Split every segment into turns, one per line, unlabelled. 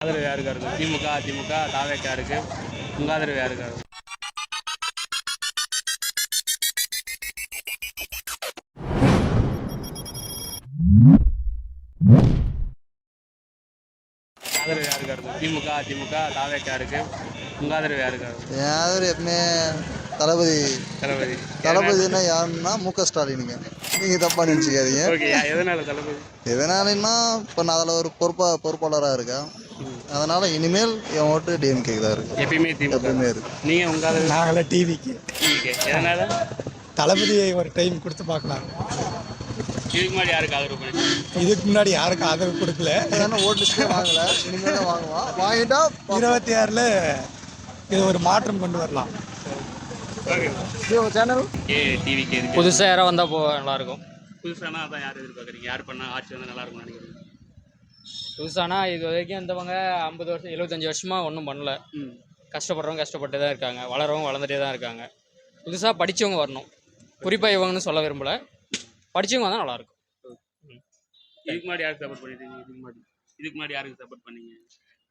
ஆதரவு யாருக்கா இருக்கும்? திமுக, அதிமுக, தாவேக்கா இருக்கு. உங்க ஆதரவு யாருக்கா இருக்கும்? ஆதரவு யாருக்கா இருக்கும்? திமுக, அதிமுக, தாவேக்கா இருக்கு. உங்க ஆதரவு யாருக்கா இருக்கும்?
யாரும் எப்பவுமே தளபதி.
தளபதி.
தளபதினா யாருன்னா ஸ்டாலினுங்க. நீங்கள் தப்பாக நினச்சிக்காதீங்க.
ஓகே, எதனால தளபதி?
எதனாலன்னா இப்போ நான் அதில் ஒரு பொறுப்பாளராக இருக்கேன். அதனால் இனிமேல் என் ஓட்டு டிஎம்கேக்கு தான் இருக்குது.
எப்பயுமே திமுக.
எப்பவுமே இருக்குது.
நீங்கள் உங்க ஆதரவு?
நாங்களே டிவிக்கு
எதனால?
தளபதியை ஒரு டைம் கொடுத்து பார்க்கலாம்.
இதுக்கு முன்னாடி யாருக்கு ஆதரவு பண்ணிட்டு?
இதுக்கு முன்னாடி யாருக்கும் ஆதரவு கொடுக்கல.
ஓட்டு லிஸ்ட்டே வாங்கலை, இனிமேல் தான் வாங்குவான். வாங்கிட்டா
26ல் இது ஒரு மாற்றம் கொண்டு வரலாம்.
சேனல்
டிவிக்கு இருக்கு.
புதுசாக யாராவது வந்தால் நல்லாயிருக்கும்.
புதுசானா அதான் யார் எதிர்பார்க்குறீங்க? யார் பண்ணால் ஆட்சி வந்தால் நல்லா இருக்கும்னு நினைக்கிறீங்க?
புதுசானா இது வரைக்கும் இருந்தவங்க 50 வருஷம் 75 வருஷமாக ஒன்றும் பண்ணல. கஷ்டப்படுறவங்க கஷ்டப்பட்டு தான் இருக்காங்க, வளரவங்க வளர்ந்துட்டே தான் இருக்காங்க. புதுசாக படித்தவங்க வரணும். குறிப்பாக இவங்கன்னு சொல்ல விரும்பலை, படித்தவங்க வந்தால் நல்லாயிருக்கும்.
இதுக்கு முன்னாடி யாருக்கு சப்போர்ட் பண்ணிட்டீங்க? இதுக்கு முன்னாடி யாருக்கு சப்போர்ட் பண்ணீங்க?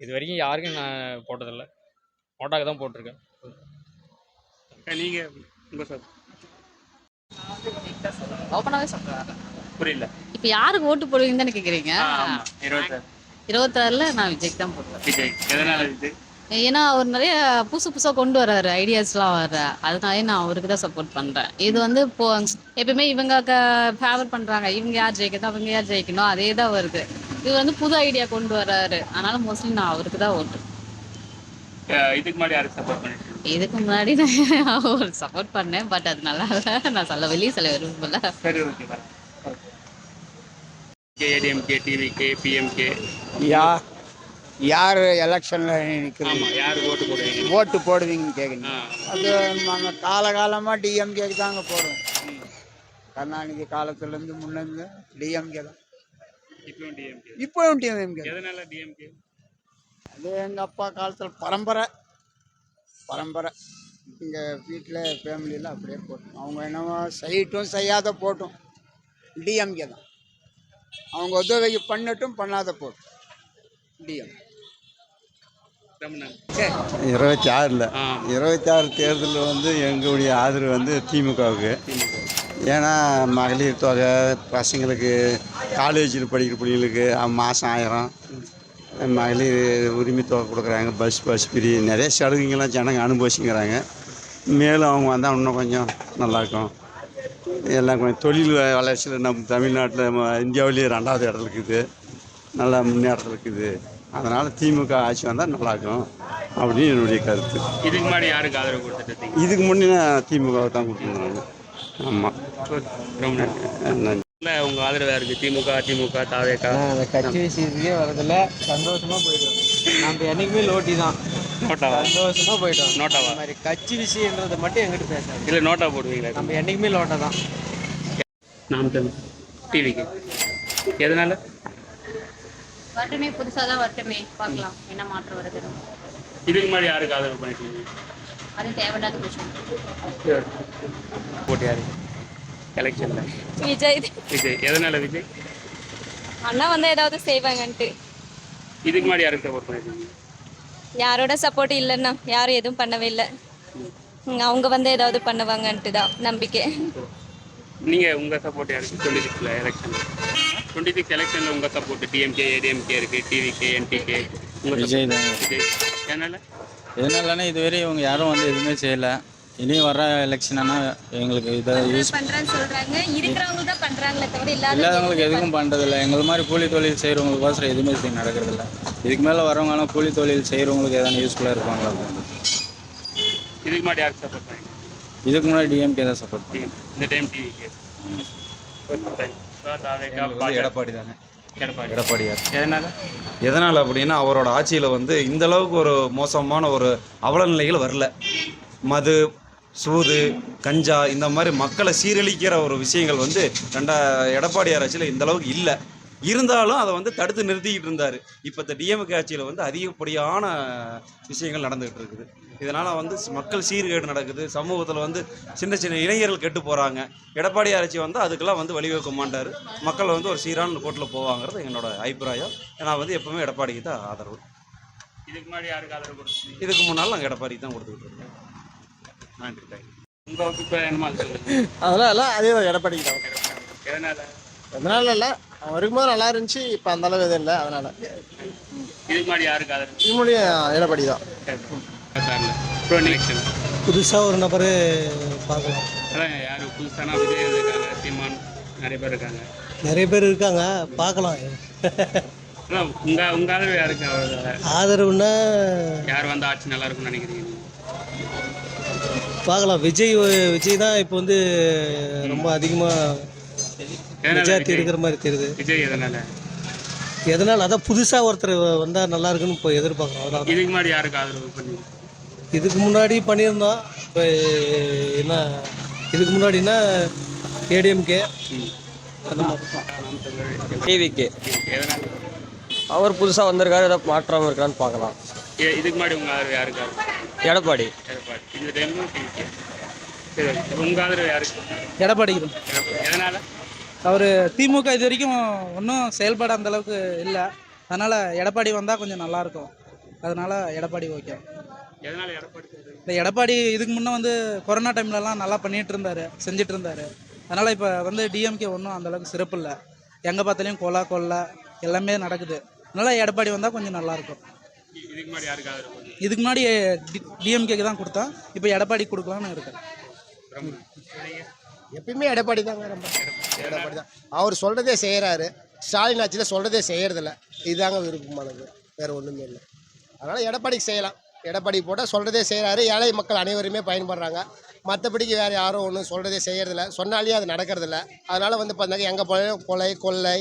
இது வரைக்கும் யாருக்கும் நான் போட்டதில்லை, நோட்டாக்கு தான் போட்டிருக்கேன்.
நீங்கள் உங்கள் சார்
ஓப்பனாகவே சொல்கிறேன்.
புரியல.
இப்போ யாருக்கு ஓட்டு போடுவீங்கன்னு தானே கேட்குறீங்க? 26ல் நான் விஜய்க்கு தான் போடுவேன்.
விஜய். எதனால விஜய்?
ஏன்னா அவர் நிறைய புதுசாக கொண்டு வர்றாரு, ஐடியாஸ்லாம் வர்ற, அதனாலே நான் அவருக்கு தான் சப்போர்ட் பண்ணுறேன். இது வந்து இப்போ எப்பயுமே இவங்க ஃபேவர் பண்ணுறாங்க, இவங்க யார் ஜெயிக்கணும் அவங்க யார் ஜெயிக்கணும் அதே தான் வருது. இவர் வந்து புது ஐடியா கொண்டு வர்றாரு, அதனால மோஸ்ட்லி நான் அவருக்கு தான் ஓட்டு.
இதுக்கு முன்னாடி யாருக்கு சப்போர்ட் பண்ணிட்டு?
இதுக்கு முன்னாடி நான் ஒரு சப்போர்ட் பண்ணேன், பட் அது நல்லா இல்லை, நான் வெளியே சொல்ல விரும்பல.
சரி, ஓகே. ஏடிஎம்கே, டிவிகே, பிஎம்கே,
யார் எலெக்ஷனில் நிற்கிறீங்க?
ஆமாம், யாருக்கு ஓட்டு போடுவீங்க?
ஓட்டு போடுவீங்கன்னு கேட்குறீங்க. அது நாங்கள் காலகாலமாக டிஎம்கேக்கு தாங்க போடுவோம். கருணாநிதி காலத்துலேருந்து முன்னேருந்து டிஎம்கே தான். இப்போவும் டிஎம்கே.
எதனால டிஎம்கே?
அது எங்கள் அப்பா காலத்தில் பரம்பரை எங்கள் வீட்டில் ஃபேமிலியில் அப்படியே போட்டோம். அவங்க என்னவோ செய்யட்டும் செய்யாத போட்டோம், டிஎம்கே தான். அவங்க உதவிக்கு பண்ணட்டும் பண்ணாத போட்டோம், டிஎம்.
26 தேர்தலில் வந்து எங்களுடைய ஆதரவு வந்து திமுகவுக்கு. ஏன்னா மகளிர் தொகை, பசங்களுக்கு காலேஜில் படிக்கிற பிள்ளைங்களுக்கு மாதம் 1000 மகளிர் உரிமை தொகை கொடுக்குறாங்க. பஸ் ஃப்ரீ, நிறைய சலுகைங்கள்லாம் ஜனங்க அனுபவிச்சுங்கிறாங்க. மேலும் அவங்க வந்தால் இன்னும் கொஞ்சம் நல்லாயிருக்கும். எல்லாம் கொஞ்சம் தொழில் வளர்ச்சியில் நம்ம தமிழ்நாட்டில் இந்தியாவிலேயே 2வது இடத்துல இருக்குது, நல்லா முன்னேற்றத்தில் இருக்குது. அதனால் திமுக ஆட்சி வந்தால் நல்லாயிருக்கும் அப்படின்னு என்னுடைய கருத்து.
இதுக்கு முன்னாடி யாருக்கு ஆதரவு கொடுத்துட்டு?
இதுக்கு முன்னே திமுக தான் கொடுத்துருந்தாங்க. ஆமாம், நன்றி.
உங்கள் ஆதரவு யாருக்கு? திமுக, அதிமுக, தாவேக்கா?
அந்த கட்சி விஷயத்துக்கே வரதில்ல, சந்தோஷமாக போயிட்டோம். நம்ம என்றைக்குமே லோட்டி தான்.
நோட்டாவா?
சந்தோஷமாக போயிட்டோம்.
நோட்டாவா?
இந்த மாதிரி கட்சி விஷயன்றதை மட்டும் எங்கிட்ட பேசாது.
இல்லை, நோட்டா போடுவீங்களா?
நம்ம என்றைக்குமே லோட்டா தான்.
நாம் டிவிக்கு. எதனால?
வரட்டுமே, புதுசாக தான் வரட்டுமே, பார்க்கலாம் என்ன மாற்றம் வருது.
இதுக்கு முன்னாடி யாருக்கு ஆதரவு பண்ணிட்டீங்க?
அது தேவையில்லாத விஷயம்.
போட்டு யாரு எலெக்ஷனில்?
விஜய்.
விஜய். எதனால விஜய்?
அண்ணா வந்து ஏதாவது செய்வாங்கன்ட்டு.
இதுக்கு முன்னாடி யாருக்கு சப்போர்ட் பண்ணிட்டீங்க?
யாரோட சப்போர்ட் இல்லைன்னா யாரும் எதுவும் பண்ணவே இல்லை. அவங்க வந்து ஏதாவது பண்ணுவாங்கன்ட்டு தான் நம்பிக்கை.
நீங்கள் உங்கள் சப்போர்ட் யாருக்கு? 26 எலெக்ஷன் 26 எலெக்ஷனில் உங்கள் சப்போர்ட் டிஎம்கே, ஏடிஎம்கே இருக்குது, டிவிகே, என்டிகே.
விஜய் தான்.
விஜய்.
எதனாலன்னா இதுவரை இவங்க யாரும் வந்து எதுவுமே செய்யலை. இனி வர எலெக்ஷன் ஆனால் எங்களுக்கு இதை யூஸ்
பண்ணுறான்னு சொல்கிறாங்க, இருக்கிறவங்க தான் பண்ணுறாங்களே தவிர
இல்லாதவங்களுக்கு எதுவும் பண்ணுறதில்ல. எங்களை மாதிரி கூலி தொழில் செய்கிறவங்களுக்கோசரம் எதுவுமே நடக்கிறதில்ல. இதுக்கு மேலே வரவங்க ஆனால் கூலி தொழில் செய்கிறவங்களுக்கு எதனா யூஸ்ஃபுல்லாக இருப்பாங்களா?
இதுக்கு முன்னாடி யாருக்கு சப்போர்ட் பண்ணீங்க?
இதுக்கு முன்னாடி டிஎம்கே தான் சப்போர்ட் பண்ணேன்.
இந்த டைம் டிவிகே.
எடப்பாடி தானே.
எடப்பாடியார்.
எதனால் அப்படின்னா அவரோட ஆட்சியில் வந்து இந்த அளவுக்கு ஒரு மோசமான ஒரு அவல நிலைகள் வரல. மது, சூது, கஞ்சா இந்த மாதிரி மக்களை சீரழிக்கிற ஒரு விஷயங்கள் வந்து எடப்பாடியார் ஆட்சியில் இந்த அளவுக்கு இல்லை. இருந்தாலும் அதை வந்து தடுத்து நிறுத்திக்கிட்டு இருந்தார். இப்போ இந்த டிஎம்கே ஆட்சியில் வந்து அதிகப்படியான விஷயங்கள் நடந்துகிட்டு இருக்குது. இதனால் வந்து மக்கள் சீர்கேடு நடக்குது. சமூகத்தில் வந்து சின்ன சின்ன இளைஞர்கள் கெட்டு போகிறாங்க. எடப்பாடி ஆட்சி வந்து அதுக்கெல்லாம் வந்து வழிவகுக்க மாட்டார். மக்கள் வந்து ஒரு சீரான கோட்டில் போவாங்கிறது என்னோட அபிப்பிராயம். நான் வந்து எப்பவுமே எடப்பாடிக்கு தான் ஆதரவு.
இதுக்கு முன்னாடி யாருக்கு ஆதரவு கொடுத்தீங்க?
இதுக்கு முன்னால் நாங்கள் எடப்பாடி தான் கொடுத்துக்கிட்டு இருக்கோம். நன்றி, தேங்க்யூ.
உங்கள் அபிப்பிராயம் என்னமா சொல்லுங்க.
அதெல்லாம் இல்லை, அதே தான் எடப்பாடிக்கு தான்.
எதனால?
அதனால இல்லை, அவன் இருக்கும்போது நல்லா இருந்துச்சு, இப்போ அந்த அளவு எதுவும் இல்லை, அதனால.
இதுக்கு முன்னாடி யாருக்கு ஆதரவு?
இது முடியும் எடப்பாடி தான்.
எலெக்ஷன்
புதுசாக ஒரு நபர் பார்க்கலாம்.
அதான் யார் புதுசானா விஜய் இருக்காங்க, சீமான் நிறைய பேர் இருக்காங்க.
நிறைய பேர் இருக்காங்க, பார்க்கலாம்.
அதான் உங்கள் ஆதரவு யாருக்கு?
ஆதரவுன்னா
யார் வந்து ஆட்சி நல்லா இருக்கும்னு நினைக்கிறீங்க?
பார்க்கலாம். விஜய் தான் இப்போ வந்து ரொம்ப அதிகமாக மெஜாரிட்டி இருக்கிற மாதிரி தெரியுது.
விஜய்
எதனால் அதான் புதுசாக ஒருத்தர் வந்தால் நல்லா இருக்குன்னு இப்போ எதிர்பார்க்குறோம். அதான்
இதுக்கு முன்னாடி யாருக்கு ஆதரவு பண்ணி?
இதுக்கு முன்னாடி பண்ணியிருந்தோம். இப்போ என்ன இதுக்கு முன்னாடின்னா ஏடிஎம்கே அந்த மாதிரி.
டிவிக்கு
எதனால?
அவர் புதுசாக வந்திருக்காரு, ஏதாவது மாற்றம் இருக்கான்னு பார்க்கலாம்.
இதுக்கு முன்னாடி உங்கள் ஆதரவு யாருக்கு?
எடப்பாடி.
எடப்பாடி. இந்த டைமும் டிவிக்கு. சரி, உங்கள் ஆதரவு யாருக்கு?
எடப்பாடிக்கு
எடப்பாடி. எதனால?
அவர் திமுக இது வரைக்கும் ஒன்றும் செயல்பாடு அந்த அளவுக்கு இல்லை, அதனால் எடப்பாடி வந்தால் கொஞ்சம் நல்லாயிருக்கும். அதனால் எடப்பாடி ஓகே.
எதனால எடப்பாடி?
இந்த எடப்பாடி இதுக்கு முன்னே வந்து கொரோனா டைம்லலாம் நல்லா பண்ணிகிட்டு இருந்தார், செஞ்சுட்டு இருந்தார். அதனால் இப்போ வந்து டிஎம்கே ஒன்றும் அந்தளவுக்கு சிறப்பு இல்லை. எங்கே பார்த்தாலையும் கொள்ளை எல்லாமே நடக்குது. அதனால் எடப்பாடி வந்தால் கொஞ்சம் நல்லாயிருக்கும்.
இதுக்கு முன்னாடி யாருக்கு ஆதரவு?
இதுக்கு முன்னாடி டிஎம்கேக்கு தான் கொடுத்தோம், இப்போ எடப்பாடி கொடுக்கலான்னு இருக்கேன்.
எப்பயுமே எடப்பாடி தாங்க, ரொம்ப எடப்பாடி தான். அவர் சொல்கிறதே செய்கிறாரு. ஸ்டாலின் ஆட்சியில் சொல்கிறதே செய்கிறதில்ல. இதுதாங்க விருப்பமானது, வேறு ஒன்றுமே இல்லை. அதனால் எடப்பாடிக்கு செய்யலாம். எடப்பாடி போட்டால் சொல்கிறதே செய்கிறாரு, ஏழை மக்கள் அனைவருமே பயன்படுறாங்க. மற்றபடிக்கு வேறு யாரும் ஒன்றும் சொல்கிறதே செய்கிறதில்ல, சொன்னாலே அது நடக்கிறதில்ல. அதனால் வந்து பார்த்தாங்க எங்கே போனாலும் கொள்ளை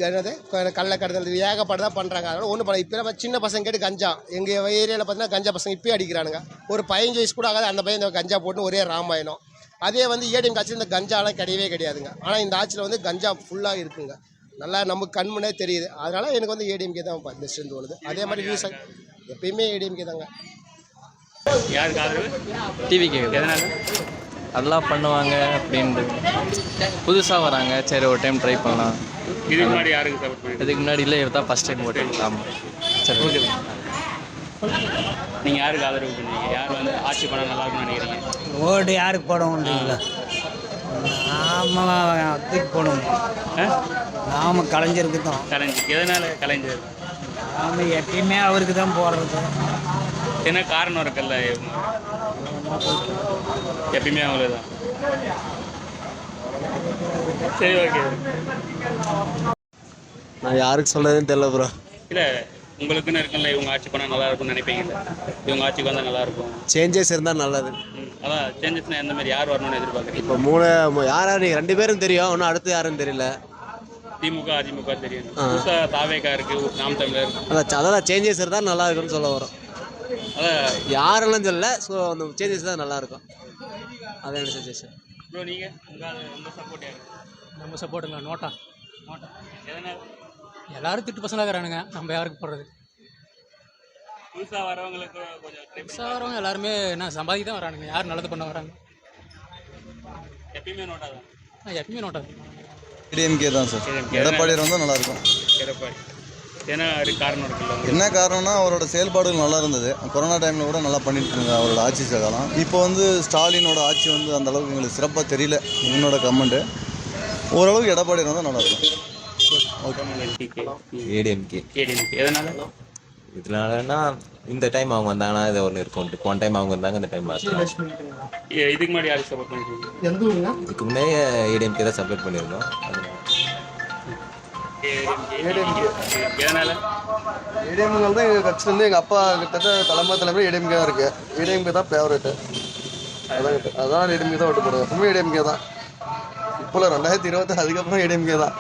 என்னது கள்ளக்கடத்தல் ஏகப்பட்டதான் பண்ணுறாங்க. அதனால் ஒன்றும் பண்ண. இப்போ நம்ம சின்ன பசங்க கேட்டு கஞ்சா, எங்கள் ஏரியாவில் பார்த்தீங்கன்னா கஞ்சா பசங்க இப்போயே அடிக்கிறானுங்க. ஒரு 15 வயசு கூட ஆகாது, அந்த பையன் இந்த கஞ்சா போட்டு ஒரே ராமாயணம். அதே வந்து ஏடிஎம் ஆட்சியில் இந்த கஞ்சாலாம் கிடையாதுங்க. ஆனால் இந்த ஆட்சியில் வந்து கஞ்சா ஃபுல்லாக இருக்குங்க, நல்லா நமக்கு கண்முன்னே தெரியுது. அதனால் எனக்கு வந்து ஏடிஎம்கே தான் பெஸ்ட்டுன்னு தோணுது. அதே மாதிரி விவசாயம் எப்பயுமே ஏடிஎம்கே தாங்க.
யாருக்கு ஆதரவு?
டிவிக்கு.
எதனால?
அதெல்லாம் பண்ணுவாங்க அப்படின்ட்டு. புதுசாக வராங்க, சரி ஒரு டைம் ட்ரை பண்ணலாம்.
இதுக்கு முன்னாடி யாருக்கு சப்போர்ட் பண்ணி?
இதுக்கு முன்னாடி இல்லை, இவர் தான் ஃபஸ்ட் டைம் ஓட்டு. ஆமாம், சரி ஓகே.
நீங்கள் யாருக்கு ஆதரவு பண்ணுவீங்க? யார் வந்து ஆட்சி பண்ணால் நல்லா இருக்கும்னு நினைக்கிறீங்க?
ஓட்டு யாருக்கு போடணுன்றீங்களா? நாம அதுக்கு போடணும். நாம கலைஞருக்கு தான்.
கலைஞர். எதனால கலைஞர்?
நாம எப்பயுமே அவருக்கு தான் போடுறது.
என்ன காரணம் இருக்குல்ல, எப்பயுமே அவங்களுக்கு தான். சரி, ஓகே.
நான் யாருக்கு சொல்கிறதுன்னு தெரியல ப்ரோ.
இல்லை, உங்களுக்குன்னு இருக்குல்ல, இவங்க ஆட்சி பண்ணால் நல்லா இருக்கும்னு நினைப்பீங்கல்ல, இவங்க ஆட்சிக்கு வந்தால் நல்லா இருக்கும்.
சேஞ்சஸ் இருந்தால் நல்லது.
அதான் சேஞ்சஸ்னால் எந்த மாதிரி யார் வரணும்னு எதிர்பார்க்குறீங்க?
இப்போ யார் நீங்கள் 2 பேரும் தெரியும், இன்னும் அடுத்து யாருன்னு தெரியல.
திமுக அதிமுக தெரியும், புதுசாக தாவேக்கா இருக்குது, நாம் தமிழர்.
அதான் சேஞ்சஸ் இருந்தால் நல்லா இருக்குன்னு சொல்ல வரோம்.
அதான்
யாரெல்லாம் சொல்லல, ஸோ அந்த சேஞ்சஸ் தான் நல்லாயிருக்கும். அதான் என்ன சஜஷன்.
ப்ரோ, நீங்கள் உங்கள் சப்போர்ட் யார்?
நம்ம சப்போர்ட்டுங்களா? நோட்டா.
எதனால்?
எல்லாரும் திட்டு பசங்களாக இருக்கிறானுங்க, நம்ம யாருக்கு போடுறது?
புதுசாக வரவங்களுக்கு கொஞ்சம்
புதுசாக வரவங்க எல்லாருமே என்ன சம்பாதிக்க தான் வரானுங்க, யார் நல்லது பண்ண வராங்க?
எப்பயுமே நோட்டா தான்.
எப்பயுமே நோட்டா.
டிஎம்கே தான் சார். எடப்பாடி வந்தால் நல்லாயிருக்கும்.
எடப்பாடி. ஏன்னா அது காரணம் இருக்குல்ல.
என்ன காரணம்னா அவரோட செயல்பாடுகள் நல்லா இருந்தது. கொரோனா டைமில் கூட நல்லா பண்ணிட்டு இருந்தாங்க அவரோட ஆட்சி காலம். இப்போ வந்து ஸ்டாலினோட ஆட்சி வந்து அந்த அளவுக்கு எங்களுக்கு சிறப்பாக தெரியல. என்னோட கமெண்ட்டு ஓரளவுக்கு எடப்பாடி இருந்தால் நல்லாயிருக்கும்.
ஏடிஎம்கே.
எதனால?
இதனாலனா இந்த டைம் அவங்க வந்தாங்கன்னா இது ஒன்று இருக்கும். போன டைம் அவங்க வந்தாங்க, இந்த டைம்
இதுக்கு முன்னாடி யாருக்கு சப்போர்ட் பண்ணிருக்கீங்க?
இதுக்கு முன்னாடி ஏடிஎம்கே தான் சப்போர்ட் பண்ணியிருந்தோம்.
எதனால?
ஏடிஎம்கே தான் எங்கள் கட்சியிலேருந்து எங்கள் அப்பா கிட்டத்தட்ட தலைமுறை ஏடிஎம்கே தான் இருக்குது. ஏடிஎம்கே தான் ஃபேவரெட்டு. அதான் ஏடிஎம்கே தான் ஓட்டு போடுவோம். எப்பவுமே ஏடிஎம்கே தான். இப்போ 2026 அதுக்கப்புறம் ஏடிஎம்கே தான்.